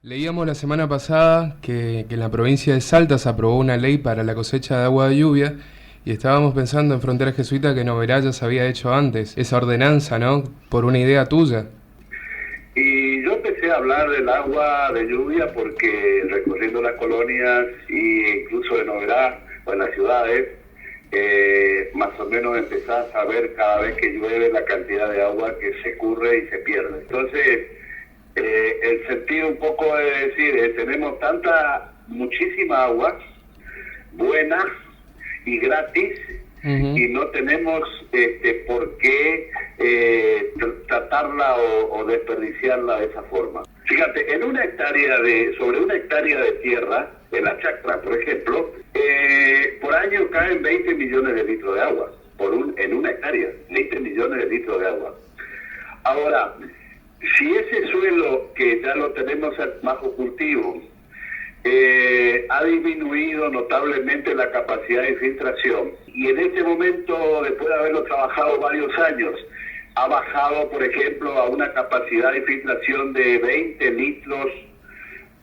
Leíamos la semana pasada que en la provincia de Salta se aprobó una ley para la cosecha de agua de lluvia y estábamos pensando en Frontera Jesuita que Noverá ya se había hecho antes, esa ordenanza, ¿no? Por una idea tuya. Y yo empecé a hablar del agua de lluvia porque recorriendo las colonias e incluso en Oberá o en las ciudades, más o menos empezás a ver cada vez que llueve la cantidad de agua que se escurre y se pierde. Entonces, el sentido un poco de decir, tenemos muchísima agua buena y gratis, y no tenemos por qué tratarla o desperdiciarla de esa forma. Fíjate, sobre una hectárea de tierra, en la chacra, por ejemplo, por año caen 20 millones de litros de agua, en una hectárea, 20 millones de litros de agua. Ahora, si ese suelo que ya lo tenemos bajo cultivo, ha disminuido notablemente la capacidad de filtración y en este momento, después de haberlo trabajado varios años, ha bajado, por ejemplo, a una capacidad de filtración de 20 litros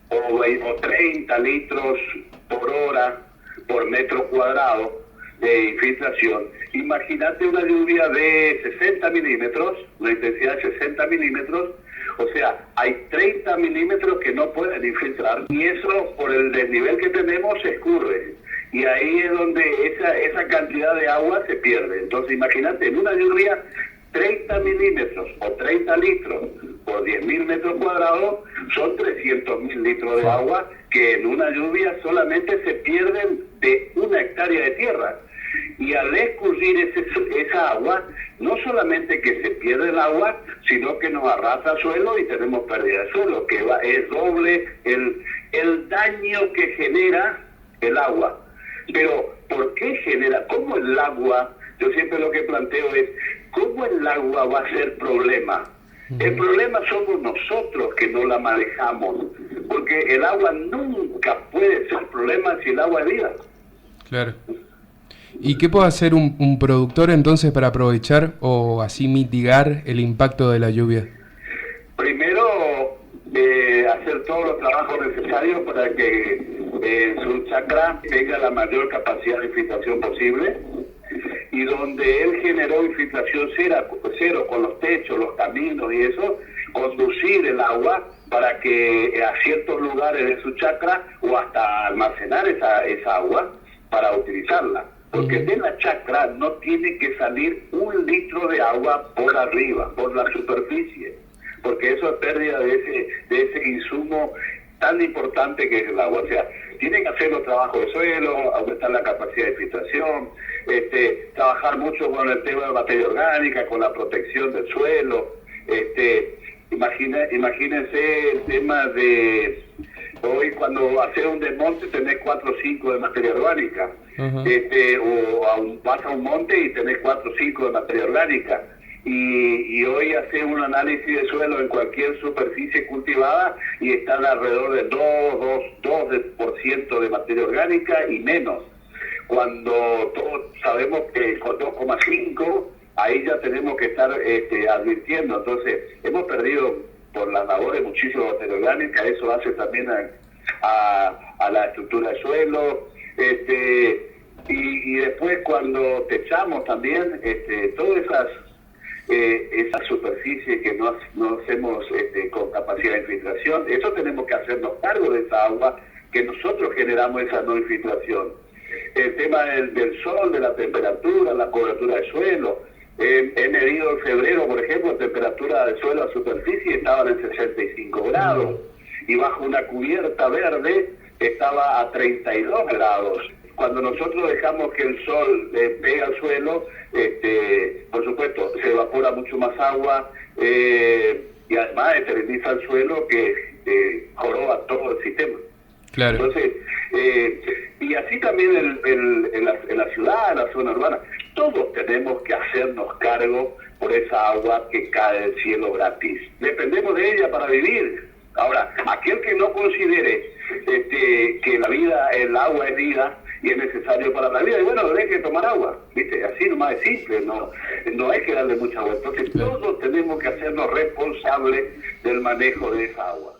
o 30 litros por hora por metro cuadrado de infiltración. Imagínate una lluvia de 60 milímetros, una intensidad de 60 milímetros, o sea, hay 30 milímetros que no pueden infiltrar y eso por el desnivel que tenemos se escurre y ahí es donde esa cantidad de agua se pierde. Entonces imagínate, en una lluvia 30 milímetros o 30 litros por 10.000 metros cuadrados son 300.000 litros de agua que en una lluvia solamente se pierden de una hectárea de tierra. Y al escurrir esa agua, no solamente que se pierde el agua, sino que nos arrasa el suelo y tenemos pérdida de suelo, que es doble el daño que genera el agua. Pero, ¿por qué genera? ¿Cómo el agua? Yo siempre lo que planteo es, ¿cómo el agua va a ser problema? El problema somos nosotros que no la manejamos, porque el agua nunca puede ser problema si el agua es vida. Claro. ¿Y qué puede hacer un productor entonces para aprovechar o así mitigar el impacto de la lluvia? Primero, hacer todos los trabajos necesarios para que su chacra tenga la mayor capacidad de infiltración posible y donde él generó infiltración cero con los techos, los caminos y eso, conducir el agua para que a ciertos lugares de su chacra o hasta almacenar esa agua para utilizarla. Porque de la chacra no tiene que salir 1 litro de agua por arriba, por la superficie, porque eso es pérdida de ese insumo tan importante que es el agua. O sea, tienen que hacer los trabajos de suelo, aumentar la capacidad de filtración, trabajar mucho con el tema de materia orgánica, con la protección del suelo. Imagínense el tema de hoy cuando haces un desmonte tenés 4 o 5 de materia orgánica, vas a un monte y tenés 4 o 5 de materia orgánica. Y hoy hace un análisis de suelo en cualquier superficie cultivada y están alrededor del 2% de materia orgánica y menos. Cuando todos sabemos que con 2,5 ahí ya tenemos que estar advirtiendo. Entonces hemos perdido por las labores muchísimo materia orgánica, eso hace también a la estructura del suelo. Y después cuando techamos también todas esas superficies que no hacemos con capacidad de infiltración, eso tenemos que hacernos cargo de esa agua que nosotros generamos esa no infiltración. El tema del sol, de la temperatura, la cobertura del suelo. He medido en febrero, por ejemplo, la temperatura del suelo a superficie estaba en 65 grados y bajo una cubierta verde estaba a 32 grados. Cuando nosotros dejamos que el sol pegue al suelo, por supuesto, se evapora mucho más agua y además esteriliza el suelo que joroba todo el sistema. Claro. Entonces, y así también en la ciudad, en la zona urbana, todos tenemos que hacernos cargo por esa agua que cae del cielo gratis. Dependemos de ella para vivir. Ahora, aquel que no considere que el agua es vida, y es necesario para la vida, y bueno, hay que tomar agua, ¿viste? Así nomás es simple, no hay que darle mucha agua. Entonces todos tenemos que hacernos responsables del manejo de esa agua.